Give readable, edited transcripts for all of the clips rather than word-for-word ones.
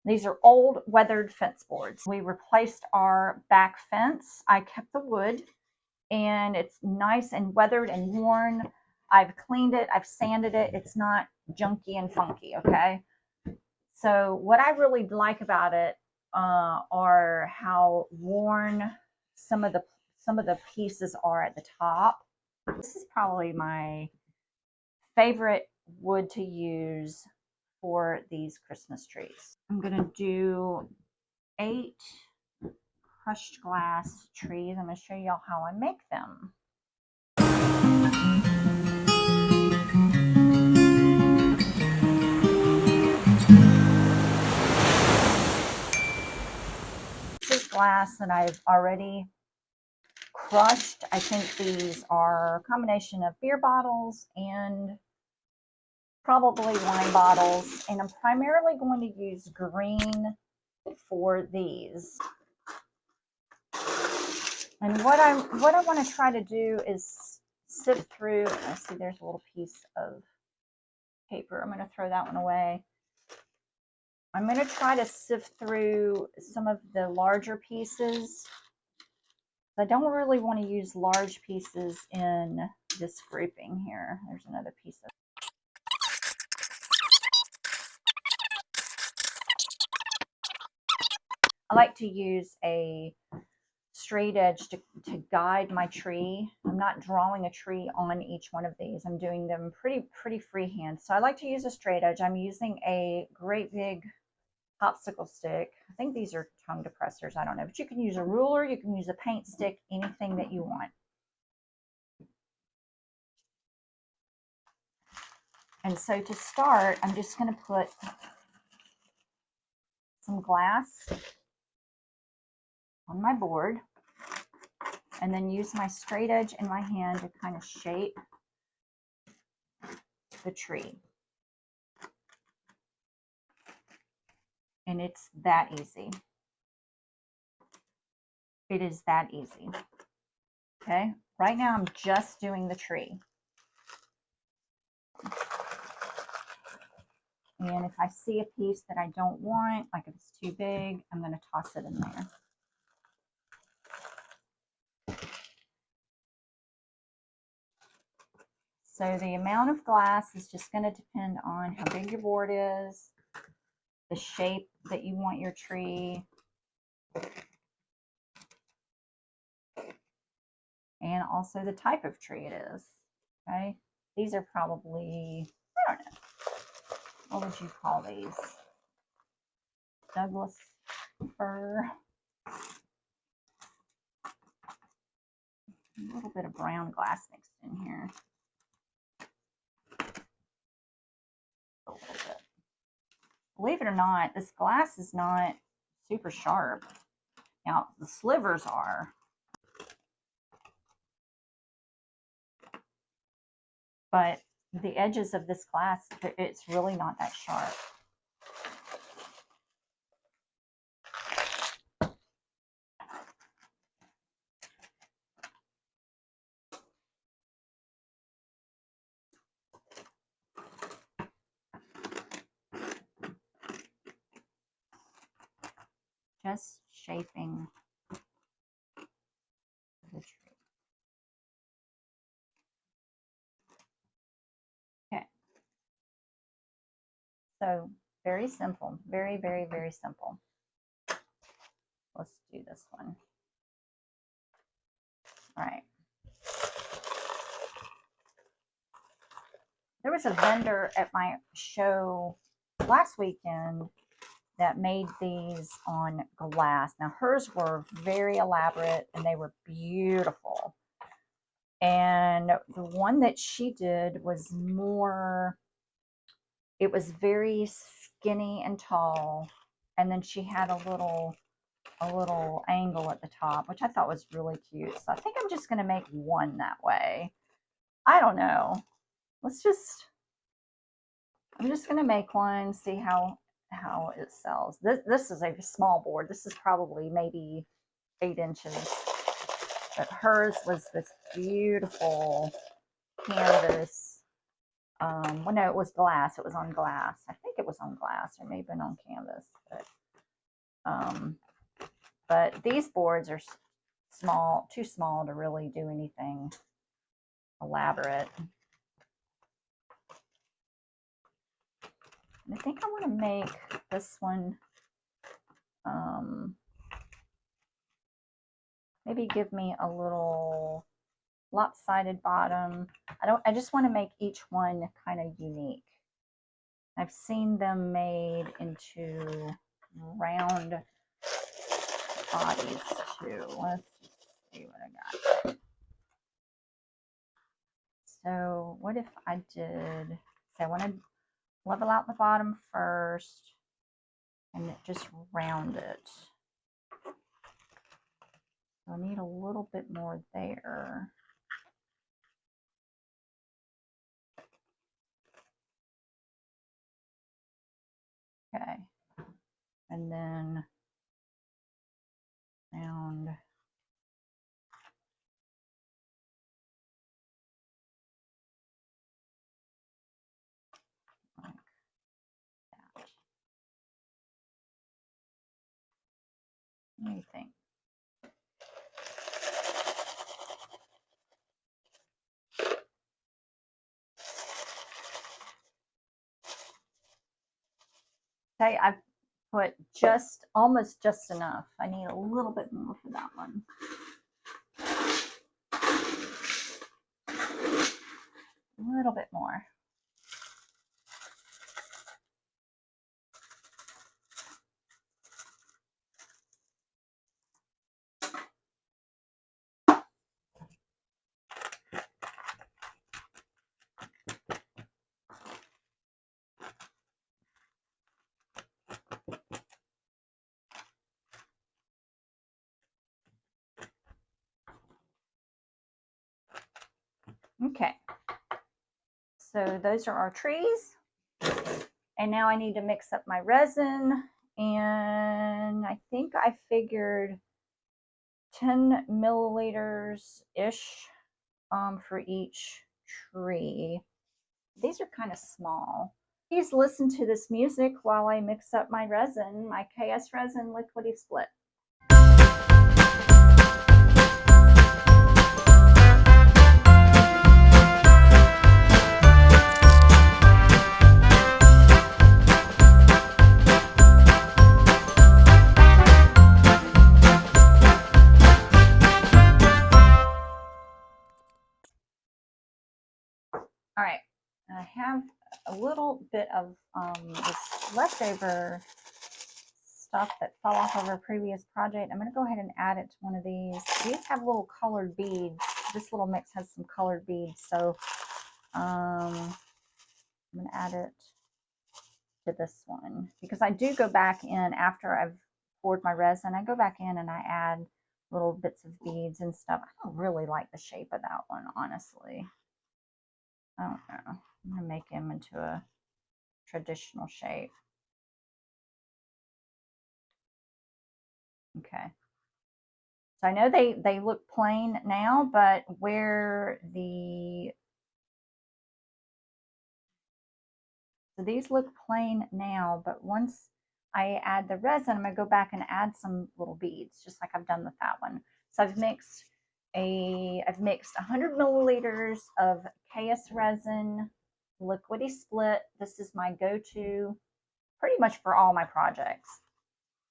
These are old weathered fence boards. We replaced our back fence. I kept the wood and it's nice and weathered and worn. I've cleaned it, I've sanded it. It's not junky and funky, okay? So what I really like about it are how worn some of the pieces are at the top. This is probably my favorite wood to use for these Christmas trees. I'm gonna do 8 crushed glass trees. I'm gonna show y'all how I make them. This is glass that I've already crushed. I think these are a combination of beer bottles and probably wine bottles, and I'm primarily going to use green for these. And what I want to try to do is sift through. I see there's a little piece of paper. I'm going to throw that one away. I'm going to try to sift through some of the larger pieces. I don't really want to use large pieces in this grouping here. There's another piece of I like to use a straight edge to guide my tree. I'm not drawing a tree on each one of these. I'm doing them pretty freehand. So I like to use a straight edge. I'm using a great big popsicle stick. I think these are tongue depressors. I don't know, but you can use a ruler, you can use a paint stick, anything that you want. And so to start, I'm just going to put some glass on my board and then use my straight edge in my hand to kind of shape the tree. And it's that easy. It is that easy. Okay, right now I'm just doing the tree. And if I see a piece that I don't want, like if it's too big, I'm going to toss it in there. So the amount of glass is just going to depend on how big your board is, the shape that you want your tree, and also the type of tree it is. Okay, these are probably, I don't know, what would you call these? Douglas fir. A little bit of brown glass mixed in here. A little bit. Believe it or not, this glass is not super sharp. Now, the slivers are. But the edges of this glass, it's really not that sharp. Just shaping the tree. Okay. So very simple, very simple. Let's do this one. All right. There was a vendor at my show last weekend that made these on glass. Now hers were very elaborate and they were beautiful. And the one that she did was more, it was very skinny and tall. And then she had a little angle at the top, which I thought was really cute. So I think I'm just going to make one that way. I don't know. I'm just going to make one, see how it sells. This is a small board. This is probably maybe 8 inches. But hers was this beautiful canvas. Well, no, it was glass. It was on glass. I think it was on glass or maybe on canvas. But But these boards are small, too small to really do anything elaborate. And I think I want to make this one maybe give me a little lopsided bottom. I just want to make each one kind of unique. I've seen them made into round bodies too. Let's see what I got. So what if I did, so I want to level out the bottom first and just round it. So I need a little bit more there. Okay. And then round. Like that. What do you think? Okay, I've put almost just enough. I need a little bit more for that one. A little bit more. Okay, so those are our trees. And now I need to mix up my resin. And I think I figured 10 milliliters-ish for each tree. These are kind of small. Please listen to this music while I mix up my resin, my KSRESIN liquidy split. All right, I have a little bit of this leftover stuff that fell off of our previous project. I'm going to go ahead and add it to one of these. These have little colored beads. This little mix has some colored beads, so I'm going to add it to this one because I do go back in after I've poured my resin. I go back in and I add little bits of beads and stuff. I don't really like the shape of that one, honestly. I don't know. I'm going to make him into a traditional shape. Okay. So I know they look plain now, but where so these look plain now, but once I add the resin, I'm going to go back and add some little beads, just like I've done with that one. So I've mixed 100 milliliters of KSRESIN liquidy split. This is my go-to pretty much for all my projects.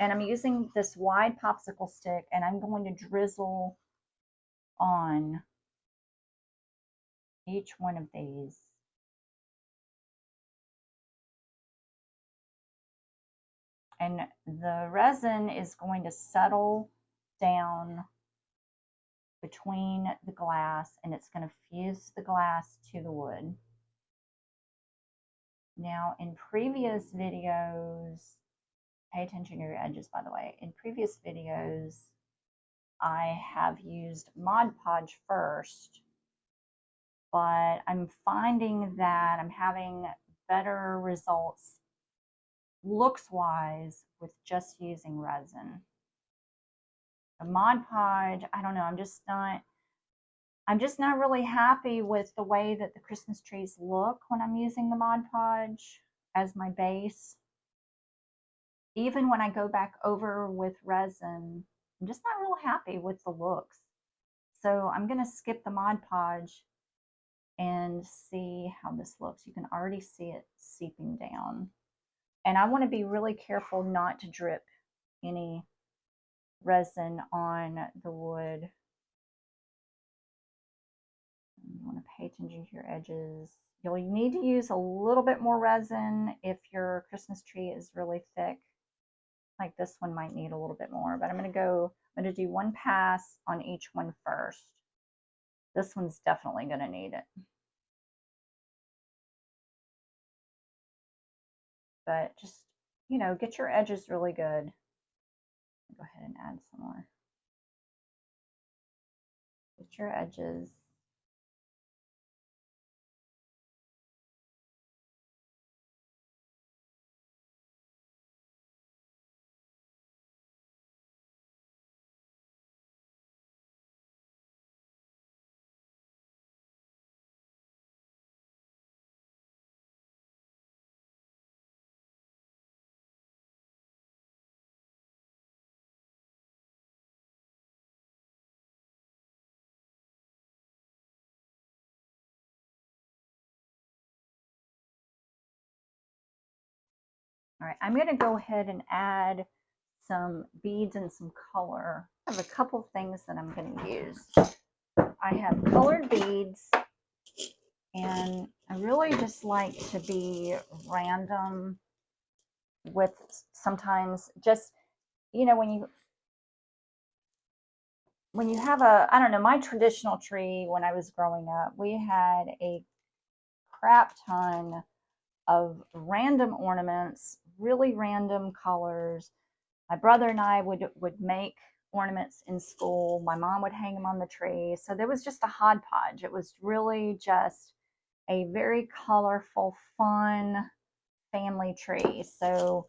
And I'm using this wide popsicle stick, and I'm going to drizzle on each one of these. And the resin is going to settle down between the glass, and it's going to fuse the glass to the wood. Now, in previous videos, pay attention to your edges, by the way. In previous videos, I have used Mod Podge first, but I'm finding that I'm having better results looks-wise with just using resin. The Mod Podge, I don't know, I'm just not really happy with the way that the Christmas trees look when I'm using the Mod Podge as my base. Even when I go back over with resin, I'm just not real happy with the looks. So I'm going to skip the Mod Podge and see how this looks. You can already see it seeping down. And I want to be really careful not to drip any resin on the wood. You want to pay attention to your edges. You'll need to use a little bit more resin if your Christmas tree is really thick. Like this one might need a little bit more, but I'm going to do one pass on each one first. This one's definitely going to need it. But just, you know, get your edges really good. Go ahead and add some more. Get your edges. All right, I'm going to go ahead and add some beads and some color. I have a couple things that I'm going to use. I have colored beads, and I really just like to be random with sometimes just, you know, when you have a, I don't know, my traditional tree when I was growing up, we had a crap ton of random ornaments, really random colors. My brother and I would make ornaments in school. My mom would hang them on the tree. So there was just a hodgepodge. It was really just a very colorful, fun family tree. So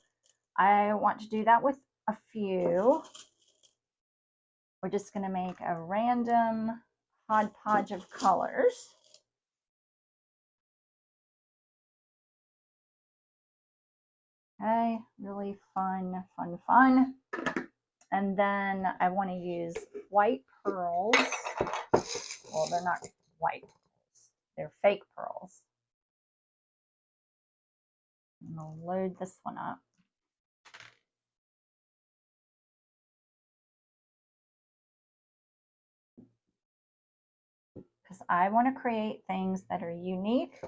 I want to do that with a few. We're just going to make a random hodgepodge of colors. Okay, really fun, fun, fun. And then I want to use white pearls. Well, they're not white pearls. They're fake pearls. I'm going to load this one up. Because I want to create things that are unique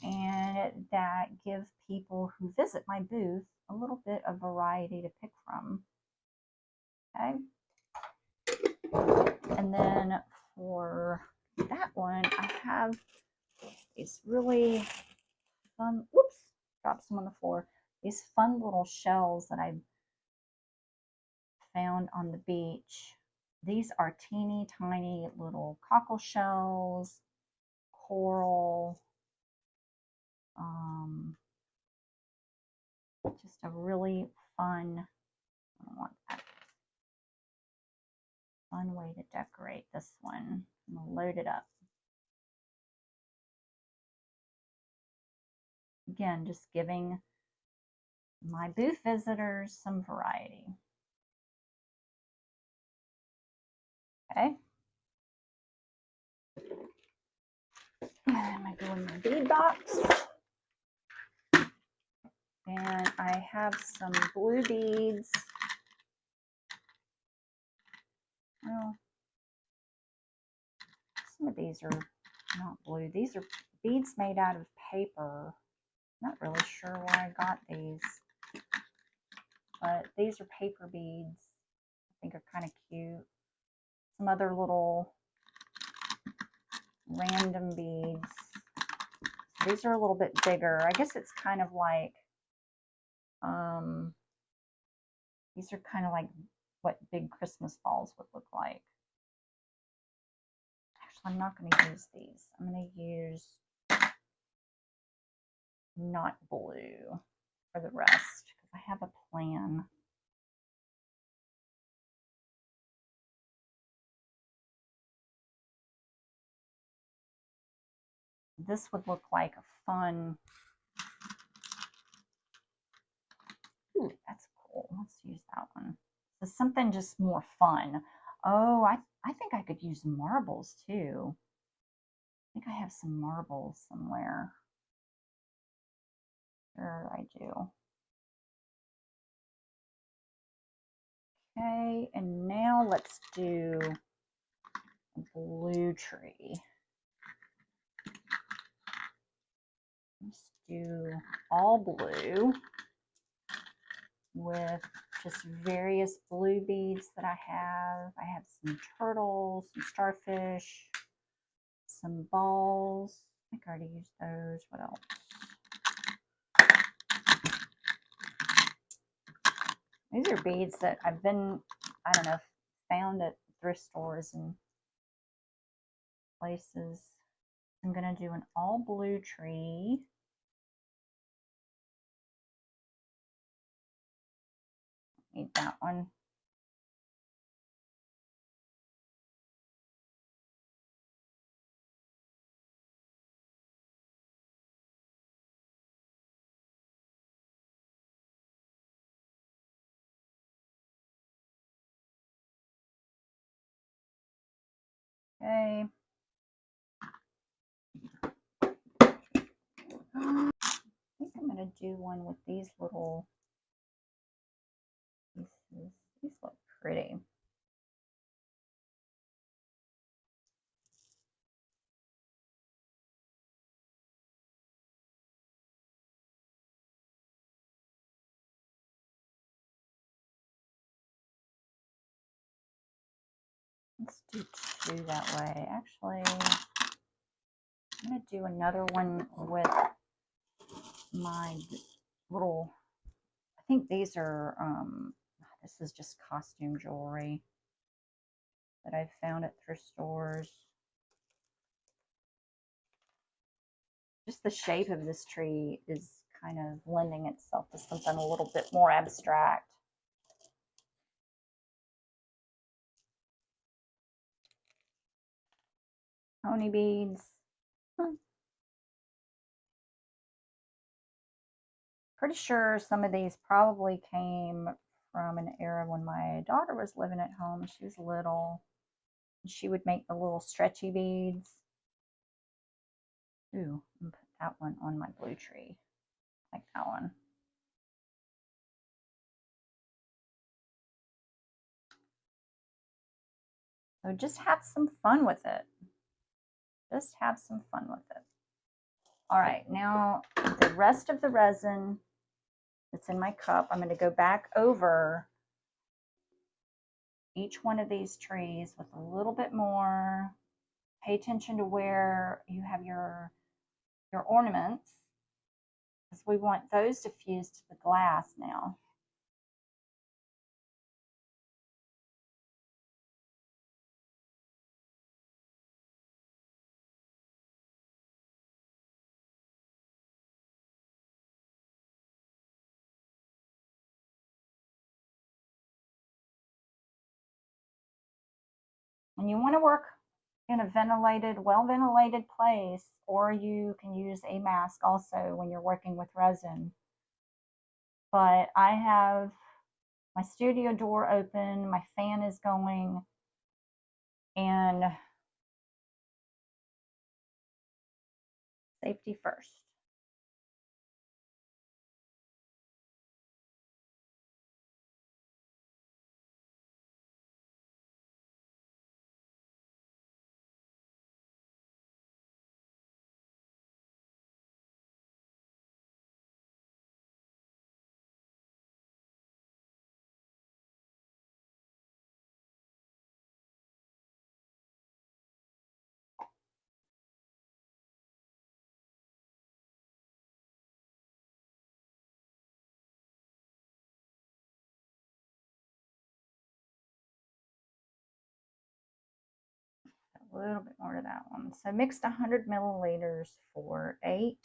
and that give people who visit my booth a little bit of variety to pick from. Okay. And then for that one, I have these really fun, whoops, dropped some on the floor. These fun little shells that I found on the beach. These are teeny tiny little cockle shells, coral, just a really fun, I want that, fun way to decorate this one. I'm going to load it up. Again, just giving my booth visitors some variety. Okay. And I go in my bead box. And I have some blue beads. Well, some of these are not blue. These are beads made out of paper. Not really sure where I got these. But these are paper beads. I think are kind of cute. Some other little random beads. These are a little bit bigger. I guess it's kind of like, these are kind of like what big Christmas balls would look like. Actually, I'm not going to use these. I'm going to use not blue for the rest because I have a plan. This would look like a fun, ooh, that's cool. Let's use that one. The something just more fun. Oh, I think I could use marbles too. I think I have some marbles somewhere. Sure, I do. Okay, and now let's do a blue tree. Let's do all blue with just various blue beads that I have. I have some turtles, some starfish, some balls. I think I already used those. What else? These are beads that I've been, I don't know, found at thrift stores and places. I'm going to do an all blue tree. Need that one. Okay. I think I'm going to do one with these little pieces. These look pretty. Let's do two that way. Actually, I'm going to do another one with my little, I think these are, this is just costume jewelry that I've found at thrift stores. Just the shape of this tree is kind of lending itself to something a little bit more abstract. Pony beads. Pretty sure some of these probably came from an era when my daughter was living at home. She was little. She would make the little stretchy beads. Ooh, I'm gonna put that one on my blue tree. Like that one. So just have some fun with it. Just have some fun with it. All right, now the rest of the resin that's in my cup, I'm going to go back over each one of these trees with a little bit more. Pay attention to where you have your ornaments, because we want those to fuse to the glass now. And you want to work in a ventilated, well-ventilated place, or you can use a mask also when you're working with resin. But I have my studio door open, my fan is going, and safety first. A little bit more to that one. So mixed 100 milliliters for 8.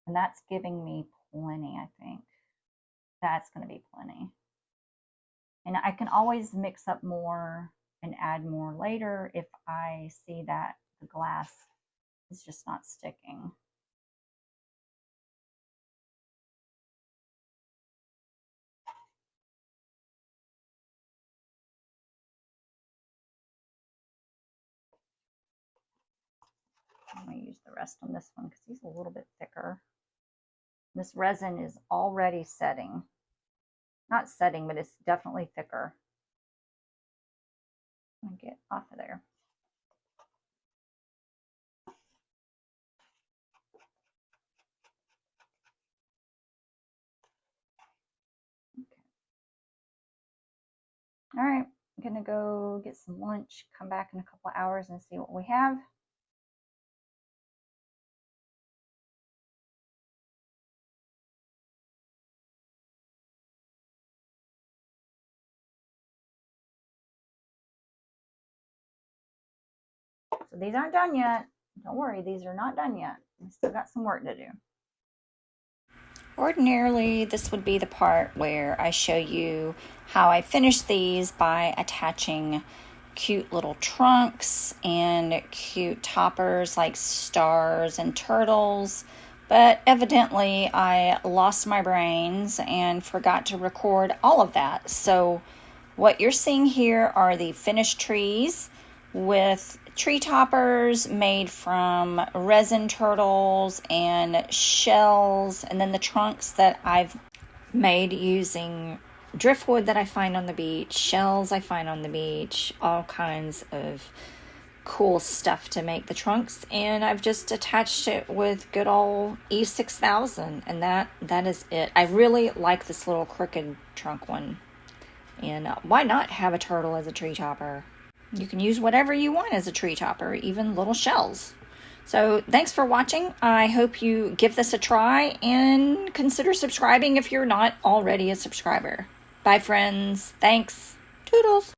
And that's giving me plenty, I think. That's going to be plenty. And I can always mix up more and add more later if I see that the glass is just not sticking. I'm going to use the rest on this one because he's a little bit thicker. This resin is already setting. Not setting, but it's definitely thicker. I'm going to get off of there. Okay. All right, I'm going to go get some lunch, come back in a couple of hours and see what we have. So these aren't done yet. Don't worry, these are not done yet. We still got some work to do. Ordinarily, this would be the part where I show you how I finish these by attaching cute little trunks and cute toppers like stars and turtles. But evidently, I lost my brains and forgot to record all of that. So what you're seeing here are the finished trees with tree toppers made from resin turtles and shells, and then the trunks that I've made using driftwood that I find on the beach, shells I find on the beach, all kinds of cool stuff to make the trunks, and I've just attached it with good old E6000, and that is it. I really like this little crooked trunk one, and why not have a turtle as a tree topper? You can use whatever you want as a tree topper, even little shells. So thanks for watching. I hope you give this a try and consider subscribing if you're not already a subscriber. Bye, friends. Thanks. Toodles.